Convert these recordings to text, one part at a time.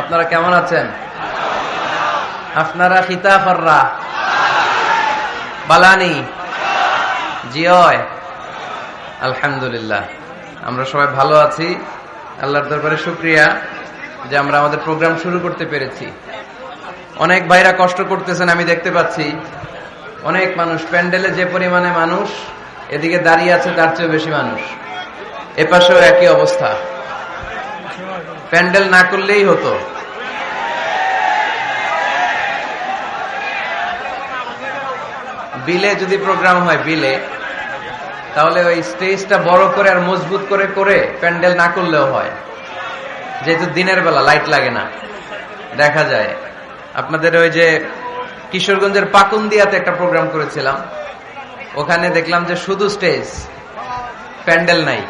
আপনারা কেমন আছেন? আপনারা খিতাফররা বালানি জিয় আলহামদুলিল্লাহ, আমরা সবাই ভালো আছি। আল্লাহর দরবারে শুকরিয়া যে আমরা আমাদের প্রোগ্রাম শুরু করতে পেরেছি। অনেক ভাইরা কষ্ট করতেছেন, আমি দেখতে পাচ্ছি। অনেক মানুষ, প্যান্ডেলে যে পরিমাণে মানুষ এদিকে দাঁড়িয়ে আছে তার চেয়ে বেশি মানুষ, এপাশেও একই অবস্থা। প্যান্ডেল না করলেই হতো। বিলে যদি প্রোগ্রাম হয় বিলে, তাহলে ওই স্টেজটা বড় করে আর মজবুত করে করে প্যান্ডেল না করলেও হয়, যেহেতু দিনের বেলা লাইট লাগে না, দেখা যায়। আপনাদের ওই যে কিশোরগঞ্জের পাকুন্দিয়াতে একটা প্রোগ্রাম করেছিলাম, ওখানে দেখলাম যে শুধু স্টেজ, প্যান্ডেল নাই।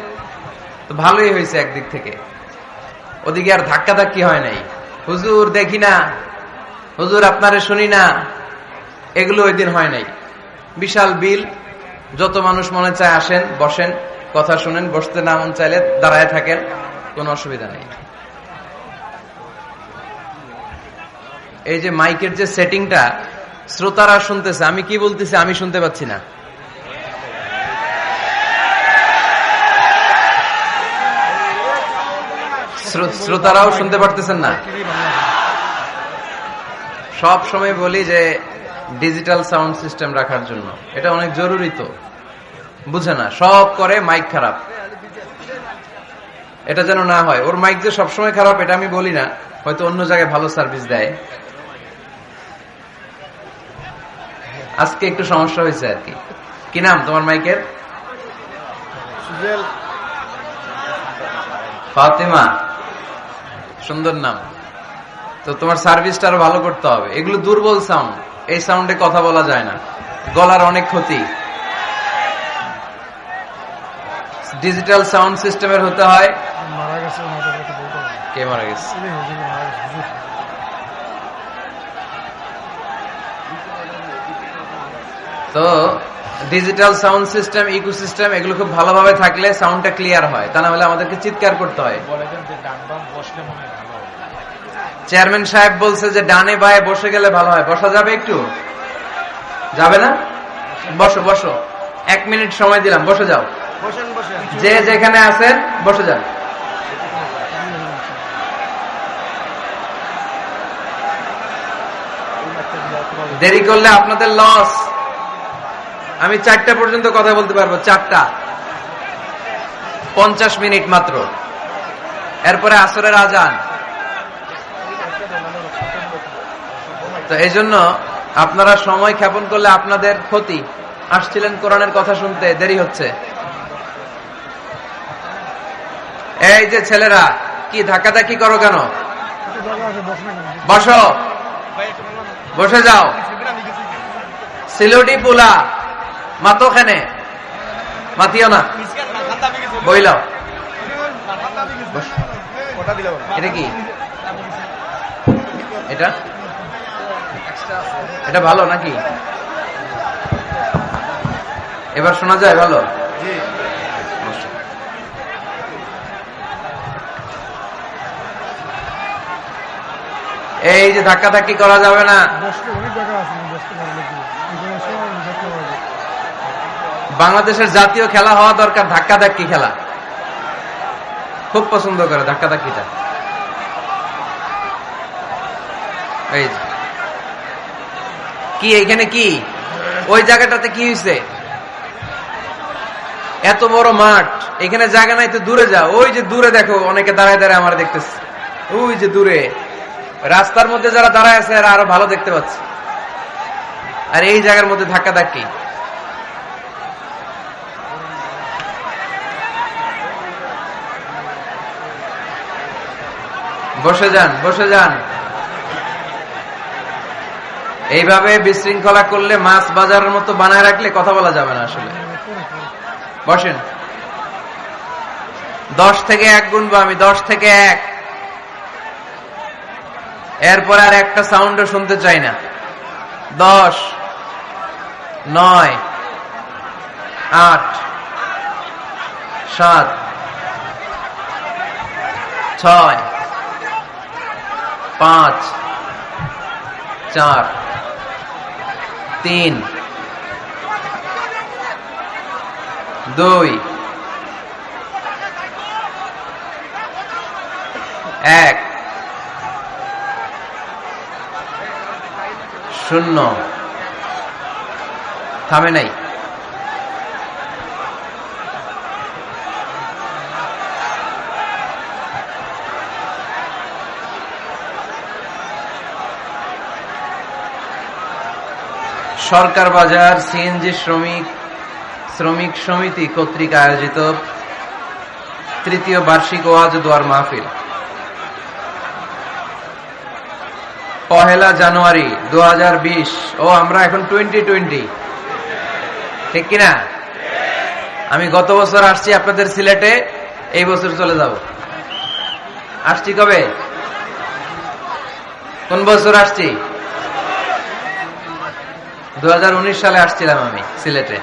তো ভালোই হয়েছে একদিক থেকে, ওদিকে আর ধাক্কাধাক্কি হয় নাই। হুজুর দেখি না, হুজুর আপনারে শুনি না, এগুলো ওই দিন হয় নাই। বিশাল বিল, যত মানুষ মনে চায় আসেন, বসেন, কথা শুনেন, বসতে না মন চাইলে দাঁড়ায় থাকেন, কোনো অসুবিধা নেই। এই যে মাইকের যে সেটিংটা, শ্রোতারা শুনতেছে, আমি কি বলতেছি আমি শুনতে পাচ্ছি না। শ্রোতারাও শুনতে পারতেছেন না। সব সময় বলি যে ডিজিটাল সাউন্ড সিস্টেম রাখার জন্য, এটা অনেক জরুরি। তো বুঝে না, সব করে মাইক খারাপ, এটা যেন না হয়। ওর মাইক যে সবসময় খারাপ এটা আমি বলি না, হয়তো অন্য জায়গায় ভালো সার্ভিস দেয়। আজকে একটু সমস্যা হয়েছে আর কি। কি নাম তোমার মাইকের? ফাতেমা, সুন্দর নাম। তো তোমার সার্ভিসটা আরো ভালো করতে হবে। এগুলো দুর্বল সাউন্ড, এই সাউন্ডে কথা বলা যায় না, গলার অনেক ক্ষতি। ডিজিটাল সাউন্ড সিস্টেমের হতে হয়। কে মারা গেছে? তো ডিজিটাল সাউন্ড সিস্টেম, ইকোসিস্টেম, এগুলো খুব ভালোভাবে থাকলে সাউন্ডটা ক্লিয়ার হয়, তা না হলে আমাদেরকে চিৎকার করতে হয়। চেয়ারম্যান সাহেব বলছে যে ডানে বায়ে বসে গেলে ভালো হয়। বসা যাবে? একটু যাবে না? বসো বসো, 1 মিনিট সময় দিলাম, বসে যাও। যে যেখানে আছেন বসে যান। দেরি করলে আপনাদের লস। আমি 4টা পর্যন্ত কথা বলতে পারবো, 4টা 50 মিনিট মাত্র, এরপরে আসরের আজান। তো এই জন্য আপনারা সময় ক্ষেপণ করলে আপনাদের ক্ষতি। আসছিলেন কোরআনের কথা শুনতে, দেরি হচ্ছে। এই যে ছেলেরা, কি ধাক্কাধাক্কি করো কেন? বসো, বসে যাও। সিলোডি পোলা মাতো খানে মাতিও না, বইলাও। এটা কি? এটা এটা ভালো নাকি? এবার শোনা যায় ভালো? এই যে ধাক্কাধাক্কি করা যাবে না। বাংলাদেশের জাতীয় খেলা হওয়া দরকার ধাক্কাধাক্কি খেলা, খুব পছন্দ করে ধাক্কাধাক্কিটা। এই কি এইখানে কি ওই জায়গাটাতে কি হয়েছে? এত বড় মাঠ, এখানে জায়গা নাই তো দূরে যাও। ওই যে দূরে দেখো, অনেকে দাঁড়ায় দাঁড়ায় আমার দেখতেছে। ওই যে দূরে রাস্তার মধ্যে যারা দাঁড়ায় আছে এরা আরো ভালো দেখতে পাচ্ছে, আর এই জায়গার মধ্যে ধাক্কাধাক্কি। বসে যান, বসে যান। এইভাবে বিশৃঙ্খলা করলে, মাছ বাজারের মতো বানায় রাখলে কথা বলা যাবে না আসলে। বসেন। 10 থেকে 1 গুনবো আমি, 10 থেকে 1। এরপর আর একটা সাউন্ডও শুনতে চাই না। 10, 9, 8, 7, 6, 5 4 3 2 1 0 থামে নাই। সরকার বাজার সিএনজি শ্রমিক সমিতি কর্তৃক আয়োজিত তৃতীয় বার্ষিক ওয়াজ দোয়ার মাহফিল 1 জানুয়ারি 2020। ও আমরা এখন 2020, ঠিক কিনা? আমি গত বছর আসছি আপনাদের সিলেটে, এই বছর চলে যাব। আসছি কবে? কোন বছর আসছি? 2019 সালে আসছিলাম আমি সিলেটে,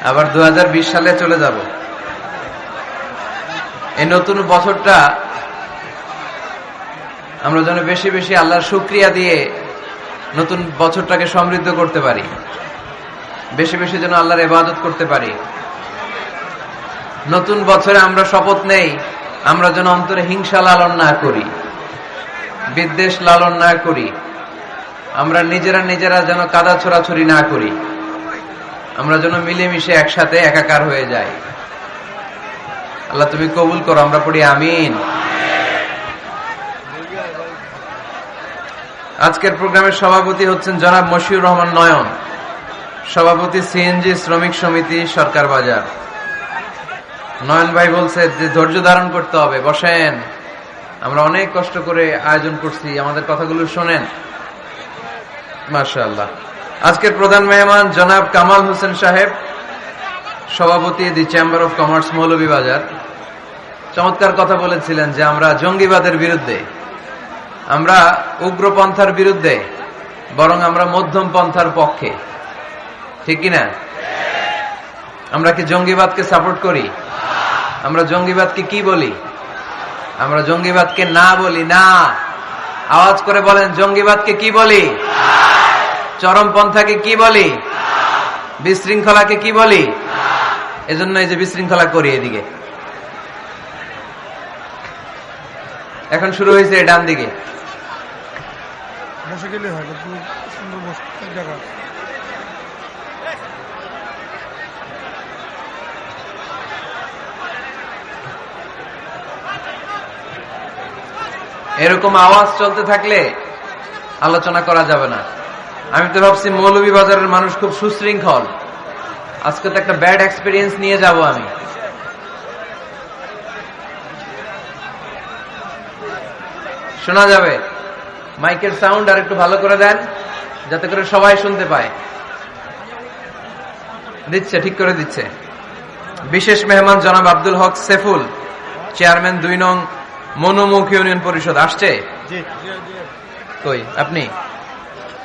আবার 2020 সালে চলে যাব। এই নতুন বছরটা আমরা যেন বেশি বেশি আল্লাহর শুকরিয়া দিয়ে নতুন বছরটাকে সমৃদ্ধ করতে পারি, বেশি বেশি যেন আল্লাহর ইবাদত করতে পারি। নতুন বছরে আমরা শপথ নেই, আমরা যেন অন্তরে হিংসা লালন না করি, বিদ্বেষ লালন না করি, আমরা নিজেরা যেন কাদা ছোড়াছড়ি না করি, আমরা যেন মিলেমিশে একসাথে একাকার হয়ে যাই। আল্লাহ তুমি কবুল করো, আমরা পড়ি আমিন। আজকের প্রোগ্রামের সভাপতি হচ্ছেন জনাব মশিউর রহমান নয়ন, সভাপতি সিএনজি শ্রমিক সমিতি সরকার বাজার। নয়ন ভাই বলছে যে ধৈর্য ধারণ করতে হবে, বসেন, আমরা অনেক কষ্ট করে আয়োজন করছি, আমাদের কথাগুলো শোনেন। মাশাআল্লাহ। আজকের প্রধান মেহমান জনাব কামাল হোসেন সাহেব, সভাপতি দি চেম্বার অফ কমার্স মৌলভীবাজার। চমৎকার কথা বলেছিলেন যে আমরা জঙ্গিবাদের বিরুদ্ধে, আমরা উগ্রপন্থার বিরুদ্ধে, বরং আমরা মধ্যম পন্থার পক্ষে, ঠিক কিনা? আমরা কি জঙ্গিবাদকে সাপোর্ট করি? আমরা জঙ্গিবাদকে কি বলি? আমরা জঙ্গিবাদকে না বলি না। আওয়াজ করে বলেন, জঙ্গিবাদকে কি বলি? চরমপন্থাকে কি বলি? বিশৃঙ্খলাকে কি বলি? এজন্য এই যে বিশৃঙ্খলা করি এদিকে। এখন শুরু হয়েছে ডান দিকে। বসে গেলে হয়, সুন্দর জায়গা। এরকম আওয়াজ চলতে থাকলে আলোচনা করা যাবে না। আমি তো ভাবছি মৌলভীবাজারের মানুষ খুব সুশৃঙ্খল, আজকে তো একটা ব্যাড এক্সপিরিয়েন্স নিয়ে যাব আমি। শোনা যাবে? মাইকের সাউন্ড আর একটু ভালো করে দেন, যাতে করে সবাই শুনতে পায়। দিচ্ছে, ঠিক করে দিচ্ছে। বিশেষ মেহমান জনাব আব্দুল হক সেফুল, চেয়ারম্যান 2 নং মনোমুখ ইউনিয়ন পরিষদ। আসছে কই আপনি?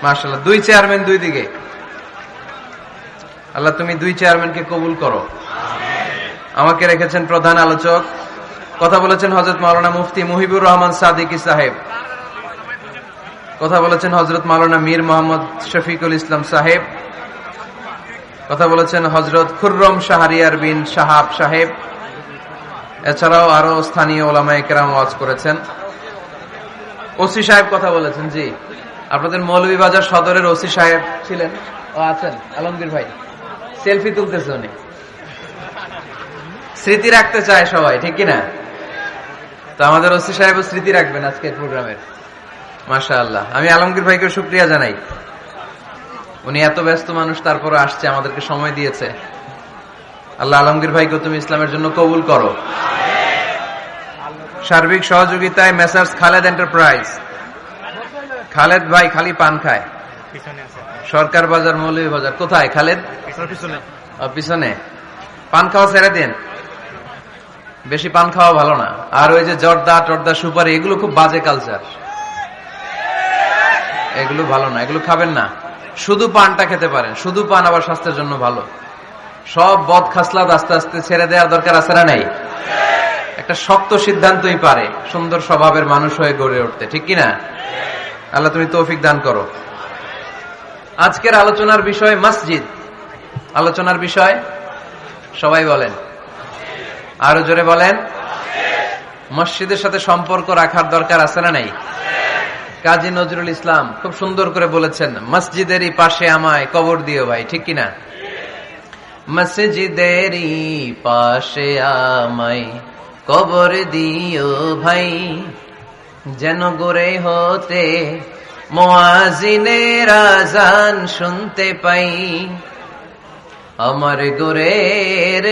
মাশাআল্লাহ, 2 চেয়ারম্যান 2 দিকে। আল্লাহ তুমি 2 চেয়ারম্যানকে কবুল করো। আমাকে রেখেছেন প্রধান আলোচক, কথা বলেছেন হযরত মাওলানা মুফতি মুহিবুর রহমান সাদিকী সাহেব, কথা বলেছেন হযরত মাওলানা মীর মোহাম্মদ শফিকুল ইসলাম সাহেব, কথা বলেছেন হযরত খুররম শাহরিয়ার বিন শাহাব সাহেব। এছাড়াও আরো স্থানীয় ওলামায়ে কেরাম ওয়াজ করেছেন। ওসি সাহেব কথা বলেছেন। জি, আপনাদের মৌলভীবাজার সদরের ওসি সাহেব ছিলেন, ও আছেন আলমগীর ভাই, সেলফি তুলতেছে উনি। স্মৃতি রাখতে চায় সবাই, ঠিক কিনা? তো আমাদের ওসি সাহেবও স্মৃতি রাখবেন আজকের প্রোগ্রামের। মাশাআল্লাহ, আমি আলমগীর ভাইকে শুকরিয়া জানাই। উনি এত ব্যস্ত মানুষ, তারপরে আসছে, আমাদেরকে সময় দিয়েছে। আল্লাহ আলমগীর ভাইকে তুমি ইসলামের জন্য কবুল করো। সার্বিক সহযোগিতায় মেসার্স খালেদ এন্টারপ্রাইজ। খালেদ ভাই খালি পান খায়, সরকার বাজার মৌলভীবাজার। কোথায় খালেদ? পিছনে। পান খাওয়া ছেড়ে দিন, বেশি পান খাওয়া ভালো না। আর ওই যে জর্দা টর্দা সুপারি, এগুলো খুব বাজে কালচার, এগুলো ভালো না, এগুলো খাবেন না। শুধু পানটা খেতে পারেন, শুধু পান আবার স্বাস্থ্যের জন্য ভালো। সব বদ খাসলাত আস্তে আস্তে ছেড়ে দেওয়ার দরকার আছে না? নেই? একটা শক্ত সিদ্ধান্তই পারে সুন্দর স্বভাবের মানুষ হয়ে গড়ে উঠতে, ঠিক কিনা? আল্লাহ তুমি তৌফিক দান করো। আজকের আলোচনার বিষয় মসজিদ। আলোচনার বিষয় সবাই বলেন, আরো জোরে বলেন। মসজিদের সাথে সম্পর্ক রাখার দরকার আছে না নাই? কাজী নজরুল ইসলাম খুব সুন্দর করে বলেছেন, মসজিদেরই পাশে আমায় কবর দিও ভাই, ঠিক কিনা? মসজিদেরই পাশে আমায় কবর দিও ভাই, যেন গড়ে হতে মুয়াজ্জিনের আযান শুনতে পাই। আমার গোরের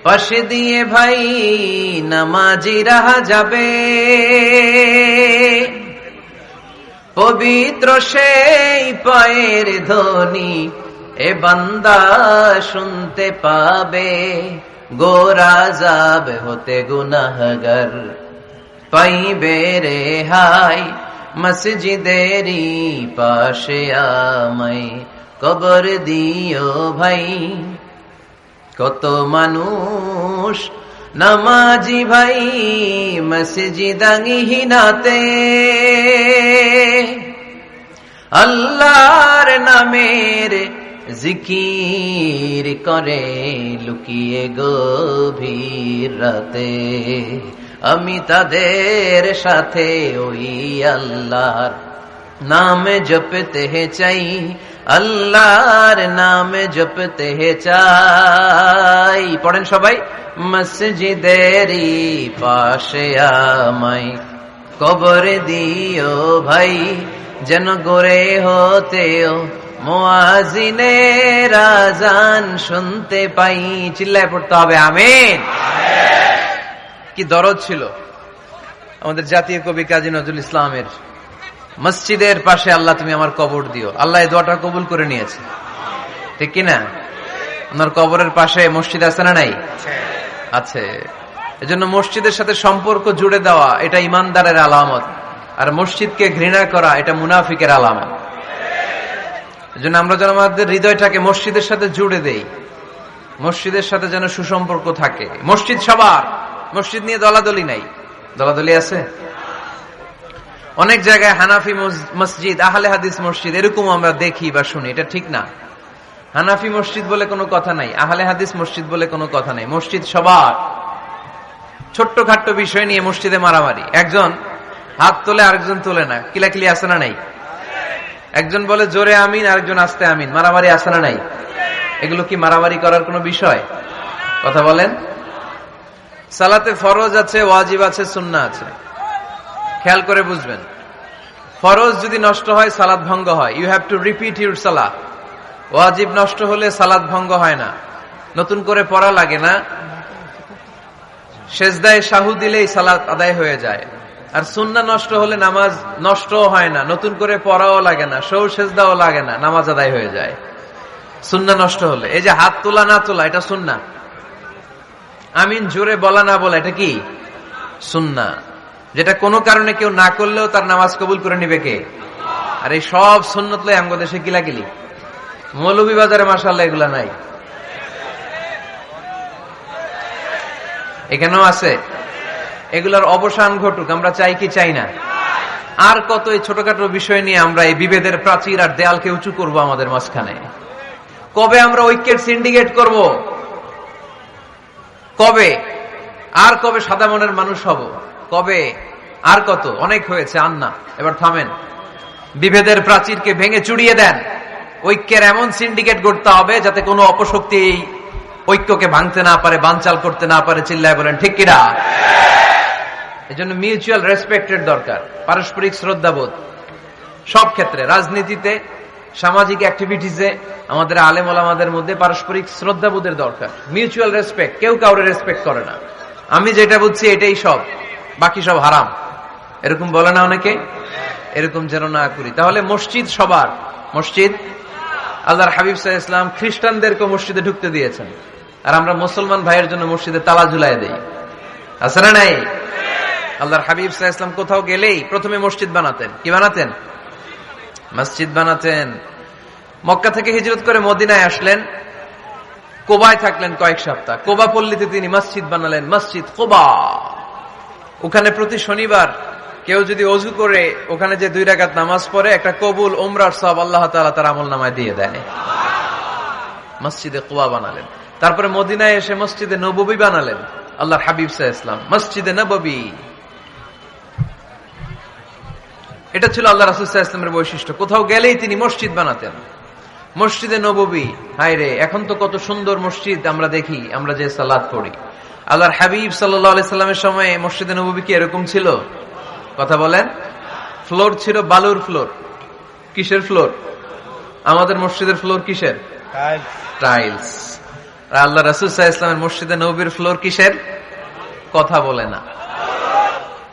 পাশে দিয়ে ভাই নামাজিরা যাবে, পবিত্র সেই পায়ের ধ্বনি এ বান্দা শুনতে পাবে। গোরা যাব হতে গুনাহগার পাইবে রেহাই, মসজিদেরই পাশে আমায় কবর দিও ভাই। কত মানুষ নামাজি ভাই মসজিদাঙ্গিহীনাতে, আল্লাহর নামের জিকির করে লুকিয়ে গভীর রাতে। আমি তাদের সাথে ওই আল্লাহর নাম জপতে চাই, আল্লাহর নাম জপতে চাই। পড়েন সবাই, মসজিদেরই পাশে আমায় কবর দিও ভাই, যেন গড়ে হতেও মুয়াজ্জিনের আযান শুনতে পাই। চিল্লায় পড়তে হবে আমিন। কি দরদ ছিল আমাদের জাতীয় কবি কাজী নজরুল ইসলামের, মসজিদের পাশে আল্লাহ তুমি আমার কবর দিও। আল্লাহ এই দোয়াটা কবুল করে নিয়েছে, ঠিক কিনা? আপনার কবরের পাশে মসজিদ আছে না নাই? আছে। এজন্য মসজিদের সাথে সম্পর্ক জুড়ে দেওয়া এটা ইমানদারের আলামত, আর মসজিদকে ঘৃণা করা এটা মুনাফিকের আলামত। এজন্য আমরা যেন আমাদের হৃদয়টাকে মসজিদের সাথে জুড়ে দেই, মসজিদের সাথে যেন সুসম্পর্ক থাকে। মসজিদ সবার, মসজিদ নিয়ে দলাদলি নাই। দলাদলি আছে অনেক জায়গায়, হানাফি মসজিদ, আহলে হাদিস মসজিদ এরকম আমরা দেখি বা শুনি, এটা ঠিক না। হানাফি মসজিদ বলে কোনো কথা নাই, আহলে হাদিস মসজিদ বলে কোনো কথা নাই। মসজিদ সবার। ছোট্ট খাট্ট বিষয় নিয়ে মসজিদে মারামারি, একজন হাত তোলে আরেকজন তোলে না, কিলাকিলি আছে না নাই? একজন বলে জোরে আমিন, আরেকজন আস্তে আমিন, মারামারি আছে না নাই? এগুলো কি মারামারি করার কোনো বিষয়? কথা বলেন। সালাতে ফরজ আছে, ওয়াজিব আছে, সুন্নাহ আছে। খেয়াল করে বুঝবেন, ফরজ যদি নষ্ট হয় সালাত ভঙ্গ হয়, you have to repeat your সালাত। ওয়াজিব নষ্ট হলে সালাত ভঙ্গ হয় না, নতুন করে পড়া লাগে না, সেজদায় সাহু দিলেই সালাত আদায় হয়ে যায়। আর সুন্নাহ নষ্ট হলে নামাজ নষ্টও হয় না, নতুন করে পড়াও লাগে না, সৌ সেজদাও লাগে না, নামাজ আদায় হয়ে যায় সুন্নাহ নষ্ট হলে। এই যে হাত তোলা না তোলা এটা সুন্নাহ, আমিন জোরে বলা না বলা এটা কি সুন্নাহ, যেটা কোনো কারণে কেউ না করলেও তার নামাজ কবুল করে নিবে কে? আর এই সব সুন্নত লয় আমগো দেশে কিলাকিলি। মৌলভীবাজারে মাশাআল্লাহ এগুলা নাই, এখানেও আছে। এগুলার অবসান ঘটুক, আমরা চাই কি চাই না? আর কত এই ছোটখাটো বিষয় নিয়ে আমরা এই বিভেদের প্রাচীর আর দেয়ালকে উঁচু করব আমাদের মাঝখানে? কবে আমরা ঐক্যের সিন্ডিকেট করব? কবে? আর কবে সাদা মনের মানুষ হব? কবে? আর কত? অনেক হয়েছে, আর না, এবার থামেন। বিভেদের প্রাচীরকে ভেঙে চুড়িয়ে দেন। ঐক্যের এমন সিন্ডিকেট গড়তে হবে যাতে কোনো অপশক্তি এই ঐক্যকে ভাঙতে না পারে, বানচাল করতে না পারে। চিল্লায় বলেন ঠিক কিনা? এজন্য মিউচুয়াল রেসপেক্টের দরকার, পারস্পরিক শ্রদ্ধাবোধ সব ক্ষেত্রে, রাজনীতিতে, সামাজিক অ্যাক্টিভিটিসে আমাদের আলেম ওলামাদের মধ্যে পারস্পরিক শ্রদ্ধাবোধের দরকার। মিউচুয়াল রেসপেক্ট, কেউ কাউরে রেসপেক্ট করে না। আমি যেটা বুঝছি এটাই সব, বাকি সব হারাম, এরকম বলে না অনেকে? এরকম যেন না করি। তাহলে মসজিদ সবার। মসজিদ, আল্লাহর হাবিব সাল্লাল্লাহু আলাইহি ওয়াসাল্লাম খ্রিস্টানদেরকে মসজিদে ঢুকতে দিয়েছেন, আর আমরা মুসলমান ভাইয়ের জন্য মসজিদে তালা ঝুলাই দেই, আছে না নাই? আল্লাহর হাবিব সাল্লাল্লাহু আলাইহি ওয়াসাল্লাম কোথাও গেলেই প্রথমে মসজিদ বানাতেন। কি বানাতেন? মসজিদ বানাতেন। মক্কা থেকে হিজরত করে মদিনায় আসলেন, কোবায় থাকলেন কয়েক সপ্তাহ। কোবা পল্লীতে তিনি মসজিদ বানালেন, মসজিদ কোবা। ওখানে প্রতি শনিবার কেউ যদি অজু করে ওখানে যে 2 রাকাত নামাজ পড়ে, একটা কবুল উমরার সওয়াব আল্লাহ তাআলা তার আমলনামায় দিয়ে দেয়। মসজিদে কুবা বানালেন, তারপরে মদিনায় এসে মসজিদে নববী বানালেন আল্লাহর হাবিব সাল্লাল্লাহু আলাইহি ওয়াসাল্লাম, মসজিদে নববী। এটা ছিল আল্লাহ রাসূল সাল্লাল্লাহু আলাইহি ওয়াসাল্লামের বৈশিষ্ট্য। কোথাও গেলেই তিনি মসজিদ বানাতেন। মসজিদে নববী, হায় রে, এখন তো কত সুন্দর মসজিদ আমরা দেখি, আমরা যে সালাত পড়ি। আল্লাহর হাবিব সাল্লাল্লাহু আলাইহি সাল্লামের সময়ে মসজিদে নববী কি এরকম ছিল? কথা বলেন। ফ্লোর ছিল বালুর ফ্লোর। কিসের ফ্লোর? আমাদের মসজিদের ফ্লোর কিসের? টাইলস। আর আল্লাহ রাসূল সাল্লাল্লাহু আলাইহি ওয়াসাল্লামের মসজিদে নববীর ফ্লোর কিসের? কথা বলে না।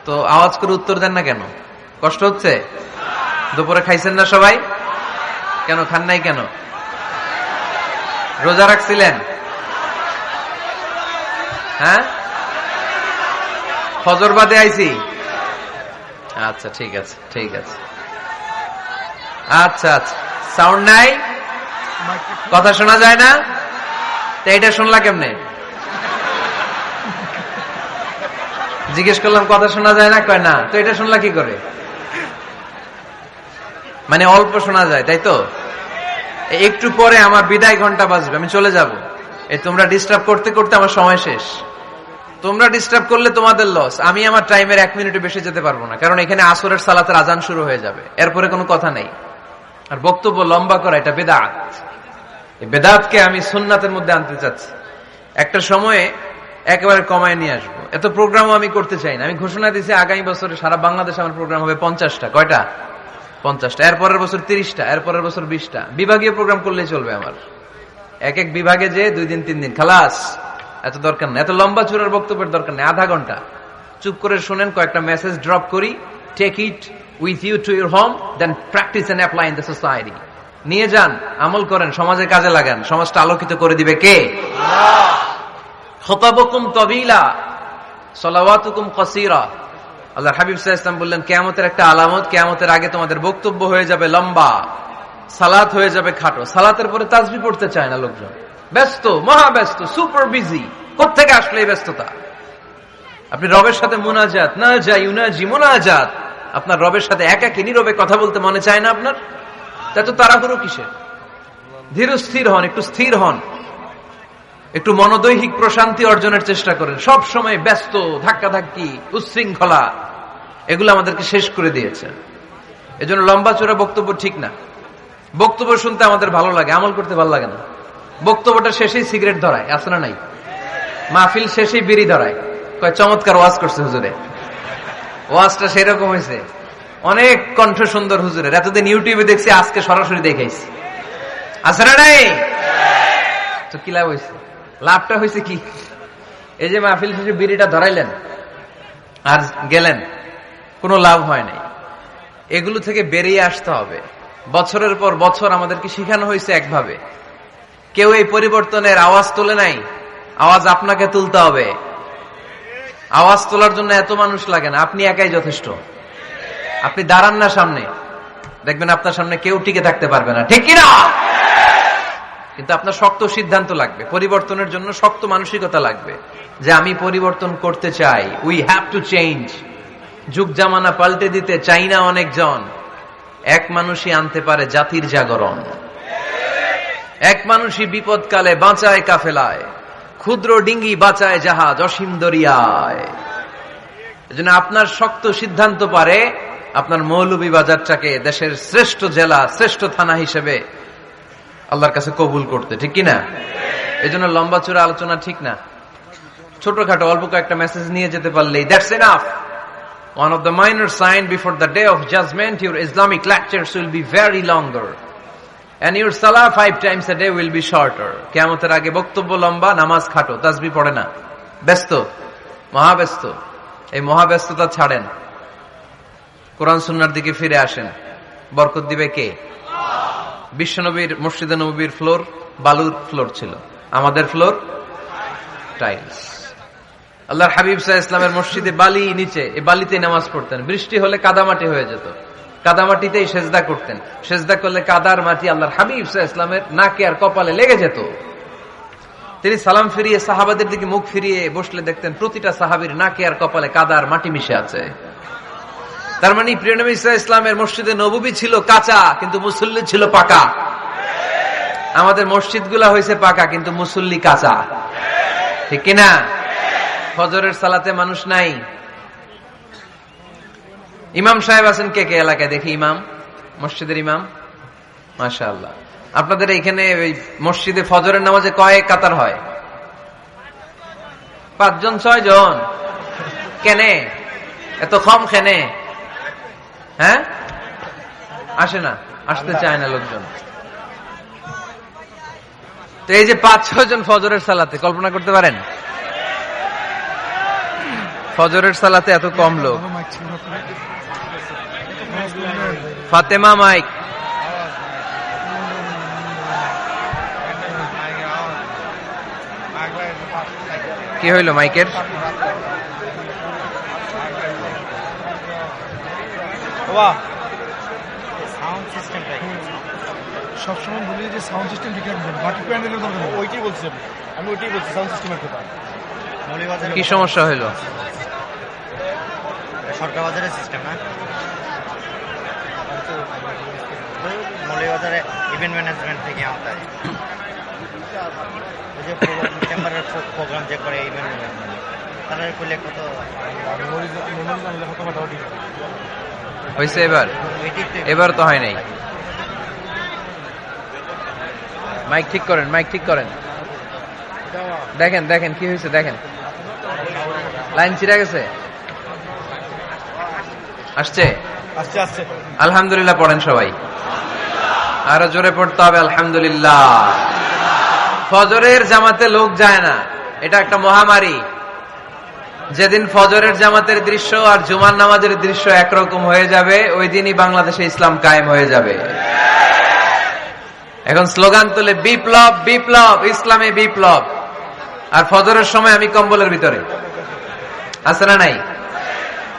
তো আওয়াজ করে উত্তর দেন না কেন? কষ্ট হচ্ছে? দুপুরে খাইছেন না সবাই? কেন খান নাই কেন? রোজা রাখছিলেন? হ্যাঁ, ফজর বাদে আইছি। আচ্ছা ঠিক আছে, ঠিক আছে। আচ্ছা আচ্ছা, সাউন্ড নাই, কথা শোনা যায় না? তো এটা শুনলা কেমনে? জিজ্ঞেস করলাম কথা শোনা যায় না, কয় না। তো এটা শুনলা কি করে? মানে অল্প শোনা যায়, তাই তো? একটু পরে আমার বিদায় ঘন্টা বাজবে, আমি চলে যাব। এই তোমরা ডিস্টার্ব করতে করতে আমার সময় শেষ। তোমরা ডিস্টার্ব করলে তোমাদের লস। আমি আমার টাইমের 1 মিনিটে বেশি যেতে পারবো না, কারণ এখানে আসরের সালাতের আজান শুরু হয়ে যাবে, এরপরে কোনো কথা নেই। আর বক্তব্য লম্বা করা এটা বেদাত। এই বেদাতকে আমি সুন্নাতের মধ্যে আনতে চাচ্ছি। একটা সময়ে একেবারে কমায় নিয়ে আসবো। এত প্রোগ্রামও আমি করতে চাই না। আমি ঘোষণা দিয়েছি আগামী বছরে সারা বাংলাদেশে আমার প্রোগ্রাম হবে 50টা। কয়টা? 50টা। এরপরের বছর 30টা, এরপরের বছর 20টা। বিভাগীয় প্রোগ্রাম করলেই চলবে আমার। এক এক বিভাগে যে 2 দিন 3 দিন খালাস। এত দরকার নেই, এত লম্বা চূড়ার বক্তব্যের দরকার নেই। আধা ঘন্টা চুপ করে শুনেন, কয়েকটা মেসেজ ড্রপ করি, take it with you to your home, then practice and apply in the society. নিয়ে যান, আমল করেন, সমাজে কাজে লাগান। সমাজটা আলোকিত করে দিবে কে? খুতাবুকুম তাবিলা সালাওয়াতুকুম কাসীরা। আল্লাহর হাবিব সাল্লাল্লাহু আলাইহি ওয়াসাল্লাম বললেন, কিয়ামতের একটা আলামত, কিয়ামতের আগে তোমাদের বক্তব্য হয়ে যাবে লম্বা, সালাত হয়ে যাবে খাটো। সালাতের পরে তাসবিহ পড়তে চায় না লোকজন, ব্যস্ত, মহাব্যস্ত, সুপার বিজি। কোত্থেকে আসলে এই ব্যস্ততা? আপনি রবের সাথে মুনাজাত, না যাই ইউনাজি মুনাজাত, আপনার রবের সাথে একাকী নীরবে কথা বলতে মনে চায় না আপনার? এত তাড়াহুড়ো কিসের? ধীর স্থির হন, একটু স্থির হন, একটু মনোদৈহিক প্রশান্তি অর্জনের চেষ্টা করেন। সব সময় ব্যস্ত, ধাক্কাধাক্কি, উচ্ছৃঙ্খলা, এগুলো আমাদেরকে শেষ করে দিয়েছে। এজন্য লম্বা চূড়া বক্তব্য ঠিক না। বক্তব্য শুনতে আমাদের ভালো লাগে, আমল করতে ভালো লাগে না। বক্তব্যটা শেষেই সিগারেট ধরায়, আছে না নাই? মাহফিল শেষেই বিড়ি ধরায়, কয় চমৎকার ওয়াজ করছে হুজুরে। ওয়াজটা সেরকম হয়েছে, অনেক কণ্ঠ সুন্দর হুজুরের। এতদিন ইউটিউবে দেখছি, আজকে সরাসরি দেখাইছি। আছে না নাই? তো কি লাভ হয়েছে? লাভটা হয়েছে কি? এই যে মাহফিল শেষে বিড়িটা ধরাইলেন আর গেলেন, কোনো লাভ হয় নাই। এগুলো থেকে বেরিয়ে আসতে হবে। বছরের পর বছর আমাদেরকে শিখানো হয়েছে একভাবে। কেউ এই পরিবর্তনের আওয়াজ তোলে নাই। আওয়াজ আপনাকে তুলতে হবে। আওয়াজ তোলার জন্য এত মানুষ লাগে না, আপনি একাই যথেষ্ট। আপনি দাঁড়ান না সামনে, দেখবেন আপনার সামনে কেউ টিকে থাকতে পারবে না, ঠিক কিনা? কিন্তু আপনার শক্ত সিদ্ধান্ত লাগবে, পরিবর্তনের জন্য শক্ত মানসিকতা লাগবে, যে আমি পরিবর্তন করতে চাই। We have to change. যুগ জামানা পাল্টে দিতে চাই না অনেকজন। এক মানুষই আনতে পারে জাতির জাগরণ। এক মানুষই বিপদকালে বাঁচায় কাফেলায়, ক্ষুদ্র ডিঙ্গি বাঁচায় জাহাজ অসীম দরিয়ায়। এজন্য আপনার শক্ত সিদ্ধান্ত পারে আপনার মৌলভীবাজারটাকে দেশের শ্রেষ্ঠ জেলা, শ্রেষ্ঠ থানা হিসেবে আল্লাহর কাছে কবুল করতে, ঠিক কিনা? এজন্য লম্বা চূড়া আলোচনা ঠিক না। ছোটখাটো অল্প কয়েকটা মেসেজ নিয়ে যেতে পারলেই that's enough. One of the minor signs before the day of judgment, your Islamic lectures will be very longer. And your salah 5 times a day will be shorter. কিয়ামতের আগে বক্তব্য লম্বা, নামাজ খাটো, তাসবিহ পড়ে না, ব্যস্ত, মহাব্যস্ত। এই মহাব্যস্ততা ছাড়েন, কোরআন সুন্নাহর দিকে ফিরে আসেন। বরকত দিবে কে? বিশ্বনবীর মসজিদে নববীর ফ্লোর বালুর ফ্লোর ছিল, আমাদের ফ্লোর টাইলস। আল্লাহর হাবিব সাল্লাল্লাহু আলাইহি ওয়াসাল্লামের মসজিদে বালি নিচে, এই বালিতেই নামাজ পড়তেন। বৃষ্টি হলে কাদামাটি হয়ে যেত, কাদামাটিতেই সেজদা করতেন। সেজদা করলে কাদার মাটি আল্লাহর হাবিব সাল্লাল্লাহু আলাইহি ওয়াসাল্লামের নাকে আর কপালে লেগে যেত। তিনি সালাম ফিরিয়ে সাহাবাদের দিকে মুখ ফিরিয়ে বসলে দেখতেন প্রতিটা সাহাবীর নাকে আর কপালে কাদার মাটি মিশে আছে। তার মানে প্রিয় নবী সাল্লাল্লাহু আলাইহি ইসলামের মসজিদে নববী ছিল কাঁচা, কিন্তু মুসল্লি ছিল পাকা। আমাদের মসজিদগুলা হয়েছে পাকা, কিন্তু মুসল্লি কাঁচা, ঠিক কিনা? ফজরের সালাতে মানুষ নাই। ইমাম সাহেব আছেন কে কে এলাকায়? দেখি ইমাম, মসজিদের ইমাম। মাশাআল্লাহ। আপনাদের এখানে মসজিদে ফজরের নামাজে কয় কাতার হয়? 5 জন 6 জন? কেনে এত কম? কেনে? হ্যাঁ, আসে না, আসতে চায় না লোকজন। তো এই যে 5-6 জন ফজরের সালাতে, কল্পনা করতে পারেন ফজরের সালাতে এত কম লোক? ফাতেমা মাইক। কি হইল মাইকের? সবসময় বলি যে সাউন্ড সিস্টেম ঠিক রাখবেন, বাকি প্যান্ডেলের দরকার নেই। ওইটাই বলছি আমি, ওইটাই বলছি সাউন্ড সিস্টেমের কথা। কি সমস্যা হইল? সরকার বাজারের সিস্টেম না, মৌলভীবাজারে ইভেন্ট ম্যানেজমেন্ট থেকে আমাদের ওই যে চেম্বারের প্রোগ্রাম যে করে ইভেন্ট ম্যানেজমেন্ট, তারা করলে কত হয়েছে এবার? এবার তো হয় নাই। মাইক ঠিক করেন, মাইক ঠিক করেন। দেখেন দেখেন কি হয়েছে, দেখেন লাইন ছিঁড়ে গেছে। আসছে আস্তে আস্তে আলহামদুলিল্লাহ পড়েন সবাই, আরো জোরে পড়তে হবে আলহামদুলিল্লাহ। ফজরের জামাতে লোক যায় না, এটা একটা মহামারী। যেদিন ফজরের জামাতের দৃশ্য আর জুমার নামাজের দৃশ্য একরকম হয়ে যাবে, ওই দিনই বাংলাদেশে ইসলাম কায়েম হয়ে যাবে। এখন স্লোগান তুলে বিপ্লব বিপ্লব, ইসলামে বিপ্লব। আর ফজরের সময় আমি কম্বলের ভিতরে, আছে না নাই?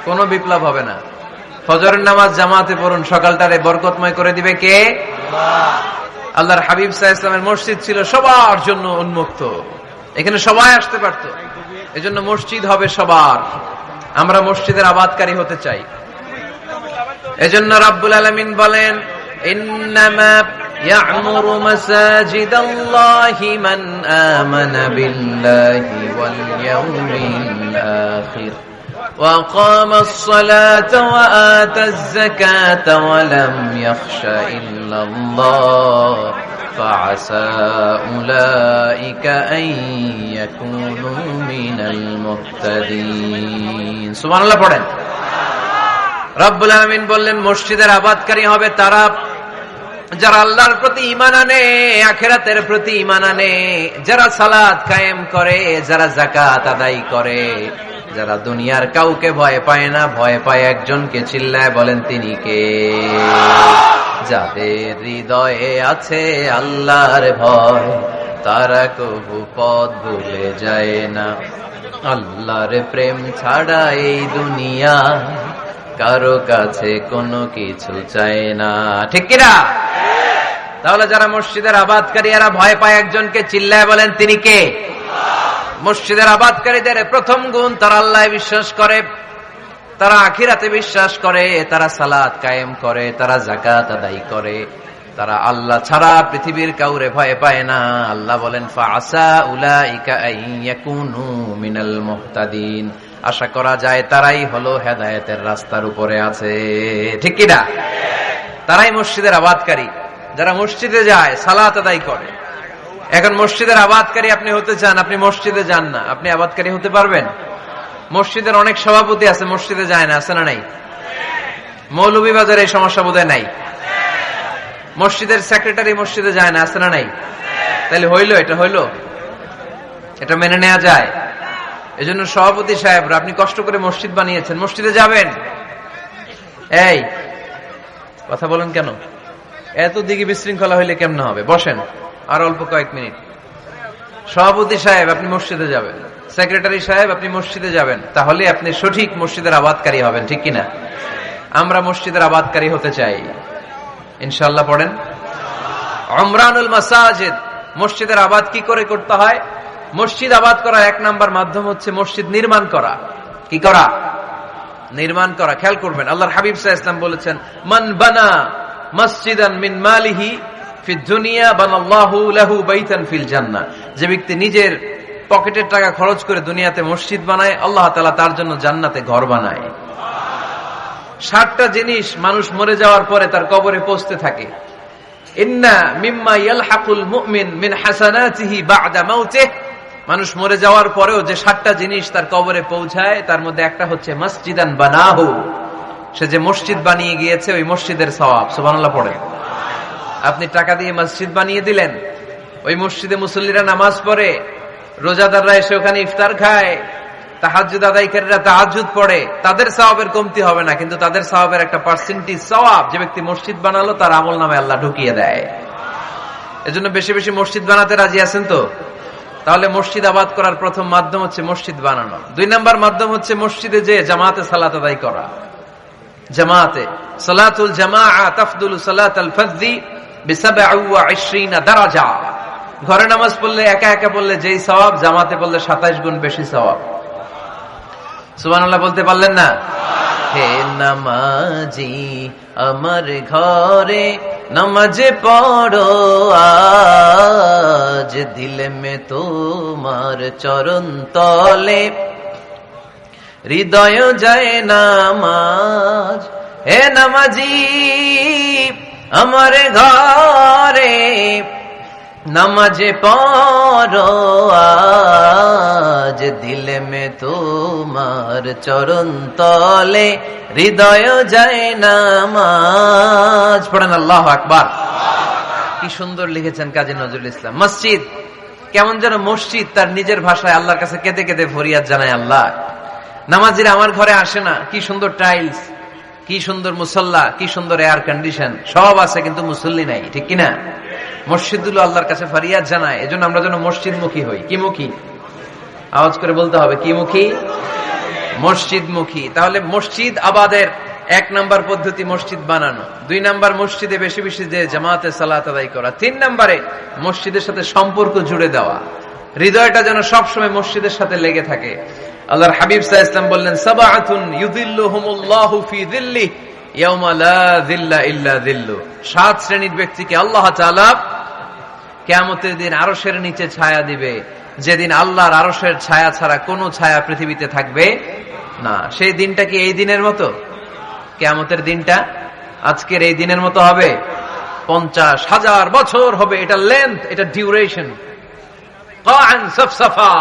কোনো বিপ্লব হবে না। ফজরের নামাজ জামাতে পড়ুন, সকালটারে বরকতময় করে দিবে কে? আল্লাহর হাবিব সাল্লাল্লাহু আলাইহি ওয়াসাল্লামের মসজিদ ছিল সবার জন্য উন্মুক্ত, এখানে সবাই আসতে পারত। এজন্য মসজিদ হবে সবার। আমরা মসজিদের আবাদকারী হতে চাই। এজন্য রাব্বুল আলামিন বলেন, ইন্নামা ইয়া'মুরু মাসাজিদাল্লাহি মান আমানা বিল্লাহি ওয়াল ইয়াউমিল আখির وأقام الصلاة وآتى الزكاة ولم يخش إلا الله فعسى أولئك أن يكونوا من المهتدين سبحان الله পড়েন। রব্বুল আলামিন বললেন মসজিদের আবাদকারী হবে তারা যারা আল্লাহর প্রতি ঈমান আনে, আখিরাতের প্রতি ঈমান আনে, যারা সালাত কায়েম করে, যারা যাকাত আদায় করে, যারা দুনিয়ার কাউকে ভয় পায় না, ভয় পায় একজনকে। চিল্লায় বলেন তিনি কে? যাদের হৃদয়ে আছে আল্লাহর ভয়, তারা কবু পথ ভুলে যায় না। আল্লাহর প্রেম ছাড়া এই দুনিয়া কারো কাছে কোনো কিছু চায় না, ঠিক কিনা? তাহলে যারা মসজিদের আবাদকারী এরা ভয় পায় একজনকে। চিল্লায় বলেন তিনি কে? মসজিদের আবাদকারীদের প্রথম গুণ, তারা আল্লাহ বিশ্বাস করে, তারা আখিরাতে বিশ্বাস করে, তারা সালাত কায়েম করে, তারা যাকাত আদায় করে, তারা আল্লাহ ছাড়া পৃথিবীর কাউরে ভয় পায় না। আল্লাহ বলেন ফাআসা উলাইকা আইয়াকুনু মিনাল মুহতাদিন, আশা করা যায় তারাই হলো হেদায়েতের রাস্তার উপরে আছে, ঠিক কি না? তারাই মসজিদের আবাদকারী, যারা মসজিদে যায়, সালাত আদায় করে। এখন মসজিদের আবাদকারী আপনি হতে চান, আপনি মসজিদে যান না, আপনি আবাদকারী হতে পারবেন? মসজিদের অনেক সভাপতি আছে, মসজিদে যায় না, আছে না নাই? মৌলভীবাজারে এই সমস্যা বোধহয় নাই। মসজিদের সেক্রেটারি মসজিদে যায় না, আছে না নাই? তাহলে হইলো, এটা হইলো, এটা মেনে নেওয়া যায়? এজন্য সভাপতি সাহেবরা, আপনি কষ্ট করে মসজিদ বানিয়েছেন, মসজিদে যাবেন। এই কথা বলেন কেন? এত দিকে বিশৃঙ্খলা হইলে কেমন হবে? বসেন আর অল্প কয়েক মিনিট। সভাপতি সাহেব আপনি মসজিদে যাবেন, সেক্রেটারি সাহেব আপনি মসজিদে যাবেন, তাহলে আপনি সঠিক মসজিদের আবাদকারী হবেন, ঠিক কিনা? আমরা মসজিদের আবাদকারী হতে চাই ইনশাআল্লাহ। পড়েন উমরানুল মাসাজিদ। মসজিদের আবাদ কি করে করতে হয়? মসজিদ আবাদ করার এক নাম্বার মাধ্যম হচ্ছে মসজিদ নির্মাণ করা। কি করা? নির্মাণ করা। খেয়াল করবেন, আল্লাহর হাবিব সাল্লাল্লাহু আলাইহি ওয়াসাল্লাম বলেছেন, মান বানা মসজিদান মিন মালিহি ফিদ দুনিয়া বানাল্লাহু লাহু বাইতান ফিল জান্নাহ। যে ব্যক্তি নিজের পকেটের টাকা খরচ করে দুনিয়াতে মসজিদ বানায়, আল্লাহ তাআলা তার জন্য জান্নাতে ঘর বানায়। 60টা জিনিস মানুষ মরে যাওয়ার পরে তার কবরে পৌঁছতে থাকে। ইন্না মিম্মা ইয়ালহাকুল মুমিন মিন হাসানাতিহি বা'দা মাউতিহি। মানুষ মরে যাওয়ার পরেও যে 60টা জিনিস তার কবরে পৌঁছায়, তার মধ্যে একটা হচ্ছে মসজিদান বানাহু। সে যে মসজিদ বানিয়ে গিয়েছে, ওই মসজিদের সওয়াব। সুবহানাল্লাহ পড়ে। আপনি টাকা দিয়ে মসজিদ বানিয়ে দিলেন, ওই মসজিদে মুসল্লিরা নামাজ পড়ে, রোজাদাররা এসে ওখানে ইফতার খায়, তাহাজ্জুদ আদায়কারীরা তাহাজ্জুদ পড়ে, তাদের সওয়াবের কমতি হবে না, কিন্তু তাদের সওয়াবের একটা পার্সেন্টেজ সওয়াব যে ব্যক্তি মসজিদ বানালো তার আমলনামায় আল্লাহ ঢুকিয়ে দেয়। এজন্য বেশি বেশি মসজিদ বানাতে রাজি আছেন তো? তাহলে মসজিদ আবাদ করার প্রথম মাধ্যম হচ্ছে মসজিদ বানানো। 2 নাম্বার মাধ্যম হচ্ছে মসজিদে যে জামাতে সালাত আদায় করা। জামাতে সালাতুল জামাআ তাফদুলু সালাতাল ফাযযি বি27 দারাজা। ঘরে নামাজ পড়লে, একা একা পড়লে যেই সওয়াব, জামাতে পড়লে 27 গুণ বেশি সওয়াব। সুবহানাল্লাহ বলতে পারলেন না? হে নামাজি আমার ঘরে নামাজ পড়ো আজ, দিল মে তোমার চরণ তলে হৃদয় যায় নামাজ। হে নামাজি আমার ঘরে নামাজ পড়ো আজ, দিল মে তোমার চরণ তলে হৃদয় যায় নামাজ। পড়েন আল্লাহু আকবার। কি সুন্দর লিখেছেন কাজী নজরুল ইসলাম। মসজিদ কেমন যেন মসজিদ তার নিজের ভাষায় আল্লাহর কাছে কেঁদে কেঁদে ফরিয়াদ জানায়, আল্লাহ নামাজিরা আমার ঘরে আসে না, কি সুন্দর টাইলস, কি সুন্দর মুসল্লা, কি সুন্দর এয়ার কন্ডিশন, সব আছে কিন্তু মুসল্লি নাই, ঠিক কিনা? মসজিদগুলো আল্লাহর কাছে ফরিয়াদ জানায়। এজন্য আমরা যেন মসজিদ মুখী হই। কি মুখী? আওয়াজ করে বলতে হবে, কি মুখী? মসজিদ মুখী। তাহলে মসজিদ আবাদের 1 নাম্বার পদ্ধতি মসজিদ বানানো। 2 নাম্বার মসজিদে বেশি বেশি যে জামাতে সালাত আদায় করা। 3 নাম্বারে মসজিদের সাথে সম্পর্ক জুড়ে দেওয়া, হৃদয়টা যেন সবসময় মসজিদের সাথে লেগে থাকে। আল্লাহর হাবিব সাল্লাল্লাহু আলাইহি ওয়াসাল্লাম বললেন, সাবআতুন ইউযিল্লুহুমুল্লাহু ফি যিল্লিহি ইয়াওমা লা যিল্লা ইল্লা যিল্লু। 7 শ্রেণীর ব্যক্তিকে আল্লাহ তাআলা কিয়ামতের দিন আরশের নিচে ছায়া দিবে, যেদিন আল্লাহর আরশের ছায়া ছাড়া কোনো ছায়া পৃথিবীতে থাকবে না। সেই দিনটা কি এই দিনের মতো? কিয়ামতের দিনটা আজকের এই দিনের মতো হবে? 50,000 বছর হবে। এটা লেন্থ, এটা ডিউরেশন। কাআন সাফসাফা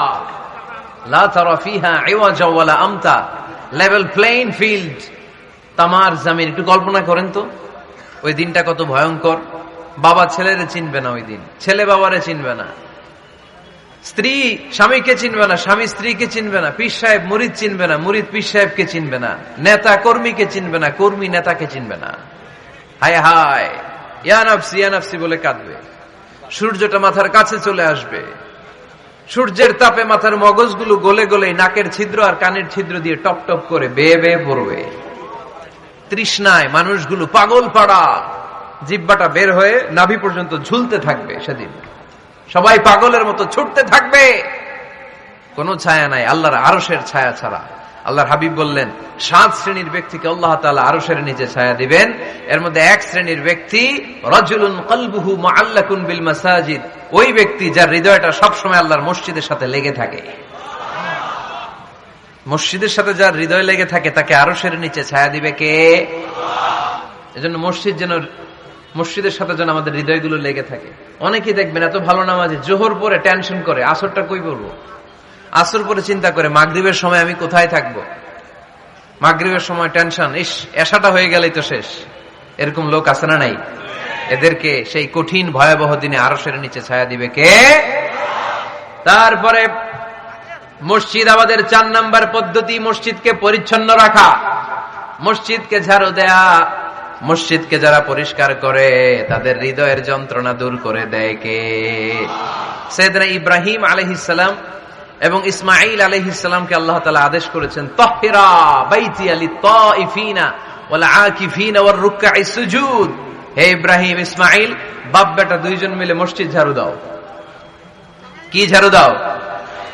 লা তারা ফিহা ইওয়াজা ওয়ালা আমতা। লেভেল প্লেইং ফিল্ড, তামার জমিন। একটু কল্পনা করেন তো ওই দিনটা কত ভয়ঙ্কর। বাবা ছেলেরে চিনবে না ওই দিন, ছেলে বাবারে চিনবে না, স্ত্রী স্বামীকে চিনবে না, স্বামী স্ত্রীকে চিনবে না, পীর সাহেব মুরিদ চিনবে না, মুরিদ পীর সাহেবকে চিনবে না, নেতা কর্মীকে চিনবে না, কর্মী নেতাকে চিনবে না। হায় হায়, ইয়া নাফসি ইয়া নাফসি বলে কাঁদবে। সূর্যটা মাথার কাছে চলে আসবে, সূর্যের তাপে মাথার মগজগুলো গলে গলে নাকের ছিদ্র আর কানের ছিদ্র দিয়ে টপ টপ করে বেয়ে বেয়ে পড়বে। তৃষ্ণায় মানুষগুলো পাগল পাড়া, জিহ্বাটা বের হয়ে নাভি পর্যন্ত ঝুলতে থাকবে। সেদিন সবাই পাগলের মতো ছুটতে থাকবে, কোনো ছায়া নাই আল্লাহর আরশের ছায়া ছাড়া। আল্লাহর হাবিব বললেন, 7 শ্রেণীর ব্যক্তিকে আল্লাহ তাআলা আরশের নিচে ছায়া দিবেন। এর মধ্যে 1 শ্রেণীর ব্যক্তি রাজুলুন কলবুহু মুআল্লাকুন বিল মাসাজিদ। ওই ব্যক্তি যার হৃদয়টা সবসময় আল্লাহর মসজিদের সাথে লেগে থাকে। মসজিদের সাথে যার হৃদয় লেগে থাকে তাকে আরশের নিচে ছায়া দিবে কে? এজন্য মসজিদের সাথে যেন আমাদের হৃদয়গুলো লেগে থাকে। অনেকেই দেখবেন এত ভালো নামাজি, জোহর পরে টেনশন করে আসরটা কই পড়বো, আসর পরে চিন্তা করে মাগরিবের সময় আমি কোথায় থাকবো, মাগরিবের সময় টেনশন, ইস এশাটা হয়ে গেলেই তো শেষ। এরকম লোক আছে না নাই? এদেরকে সেই কঠিন ভয়াবহ দিনে আরশের নিচে ছায়া দিবে কে? তারপরে মসজিদ আমাদের 4 নাম্বার পদ্ধতি মসজিদকে পরিচ্ছন্ন রাখা, মসজিদকে ঝাড়ু দেয়া। মসজিদকে যারা পরিষ্কার করে তাদের হৃদয়ের যন্ত্রণা দূর করে দেয় কে? সাইয়েদনা ইব্রাহিম আলাইহিস সালাম এবং ইসমাঈল আলাইহিস সালামকে আল্লাহ তাআলা আদেশ করেছেন, তাহহিরা বাইতিয়া লিত-তাইফিনা ওয়াল আকিফিনা ওয়ার রুকআইস সুজুদ। হে ইব্রাহিম, ইসমাঈল, বাপ বেটা দুইজন মিলে মসজিদ ঝাড়ু দাও। কি ঝাড়ু দাও?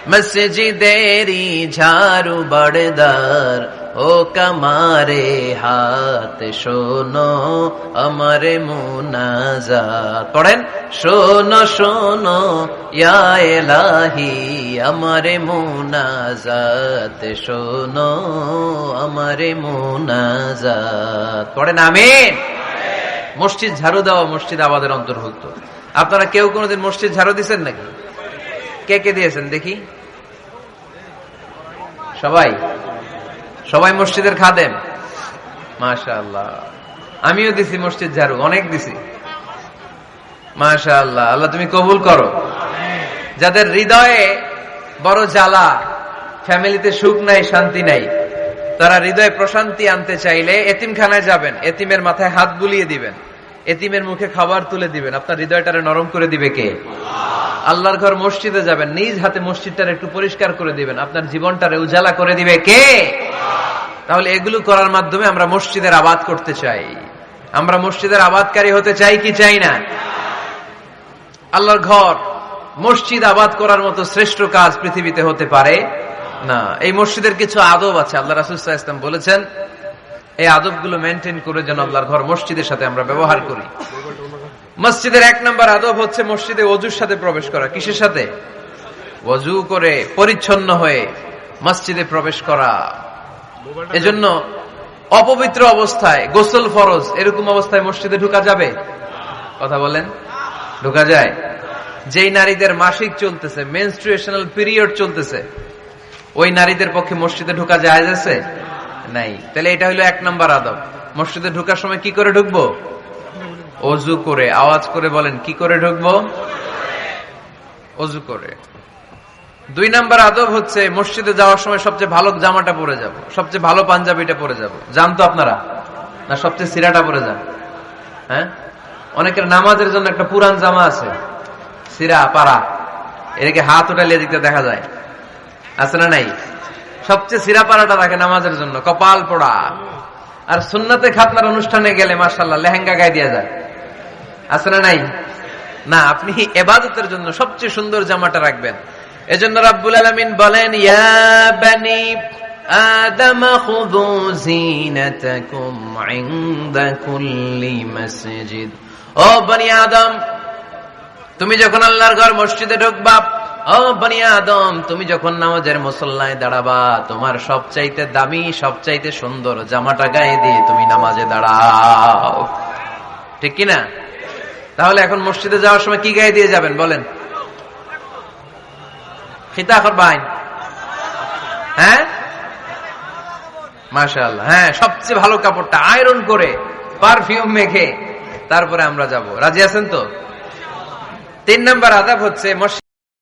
মসজিদেরি ঝাড়ু বড়দার ও কামারে হাত শোনো আমারে মুনাজাত পড়েন শোনো শোনো ইয়া ইলাহি আমারে মুনাজাত শোনো আমারে মুনাজাত পড়েন আমিন। মসজিদ ঝাড়ু দেওয়া মসজিদ আবাদের অন্তর্ভুক্ত। আপনারা কেউ কোনোদিন মসজিদ ঝাড়ু দিয়েছেন নাকি? কে কে দিয়েছেন দেখি? সবাই সবাই মসজিদের খাদেম? মাশাআল্লাহ। আমিও দিছি মসজিদ ঝাড়ু, অনেক দিছি। মাশাআল্লাহ, আল্লাহ তুমি কবুল করো। যাদের হৃদয়ে বড় জ্বালা, ফ্যামিলিতে সুখ নাই, শান্তি নাই, তারা হৃদয়ে প্রশান্তি আনতে চাইলে এতিমখানায় যাবেন, এতিমের মাথায় হাত বুলিয়ে দিবেন, এতিমের মুখে খাবার তুলে দিবেন। আপনার হৃদয়টারে নরম করে দিবে কে? আল্লাহর ঘর মসজিদে যাবেন, নিজ হাতে মসজিদটারে একটু পরিষ্কার করে দিবেন, আপনার জীবনটারে উজালা করে দিবে কে? তাহলে এগুলো করার মাধ্যমে আমরা মসজিদের আবাদ করতে চাই। আমরা মসজিদের আবাদকারী হতে চাই কি চাই না? আল্লাহর ঘর মসজিদ আবাদ করার মতো শ্রেষ্ঠ কাজ পৃথিবীতে হতে পারে না। এই মসজিদের কিছু আদব আছে, আল্লাহ রাসূল সাল্লাল্লাহু আলাইহি ওয়াসাল্লাম বলেছেন এই আদবগুলো মেনটেন করে যেন আল্লাহর ঘর মসজিদের সাথে আমরা ব্যবহার করি। মসজিদের 1 নম্বর আদব হচ্ছে মসজিদে ওযুর সাথে প্রবেশ করা। কিসের সাথে? ওযু করে পরিচ্ছন্ন হয়ে মসজিদে প্রবেশ করা। এজন্য অপবিত্র অবস্থায় গোসল ফরজ, এরকম অবস্থায় মসজিদে ঢোকা যাবে? কথা বলেন, ঢোকা যায়? যেই নারীদের মাসিক চলতেছে, মেনস্ট্রুয়েশনাল পিরিয়ড চলতেছে, ওই নারীদের পক্ষে মসজিদে ঢোকা জায়েজ আছে? নাই। তাহলে এটা হলো 1 নম্বর আদব। মসজিদে ঢোকার সময় কি করে ঢুকবো? ওযু করে। আওয়াজ করে বলেন, কি করে ঢুকবো? ওযু করে। 2 নম্বর আদব হচ্ছে মসজিদে যাওয়ার সময় সবচেয়ে ভালো জামাটা পরে যাব, সবচেয়ে ভালো পাঞ্জাবিটা পরে যাব। জান তো আপনারা? না সবচেয়ে সিরাটা পরে যান? হ্যাঁ, অনেকের নামাজের জন্য একটা পুরান জামা আছে, সিরা পাড়া, এদিকে হাত উঠালে এদিকে দেখা যায়, আছে না নাই? সবচেয়ে সিরা পাড়াটা রাখে নামাজের জন্য, কপাল পোড়া। আর সুন্নাতে খাতনার অনুষ্ঠানে গেলে মাশাআল্লাহ লেহেঙ্গা গায়ে দেয়া যায়, আছে না নাই? না, আপনি ইবাদতের জন্য সবচেয়ে সুন্দর জামাটা রাখবেন। এজন্য রাব্বুল আলামিন বলেন, ইয়া বানি আদম খুযু যিনাতাকুম ইনদা কুল্লি মসজিদ। ও বনি আদম, তুমি যখন আল্লাহর ঘর মসজিদে ঢুকবা, ও বনি আদম, তুমি যখন নামাজের মুসল্লায় দাঁড়াবা, তোমার সবচাইতে দামি, সবচাইতে সুন্দর জামাটা গায়ে দিয়ে তুমি নামাজে দাঁড়াও। ঠিক কিনা? তাহলে এখন মসজিদে যাওয়ার সময় কি গায়ে দিয়ে যাবেন বলেন? খিতা করবেন? হ্যাঁ, মাশাআল্লাহ। হ্যাঁ, সবচেয়ে ভালো কাপড়টা আয়রন করে পারফিউম মেখে তারপরে আমরা যাব। রাজি আছেন তো? 3 নম্বর আদব হচ্ছে মসজিদ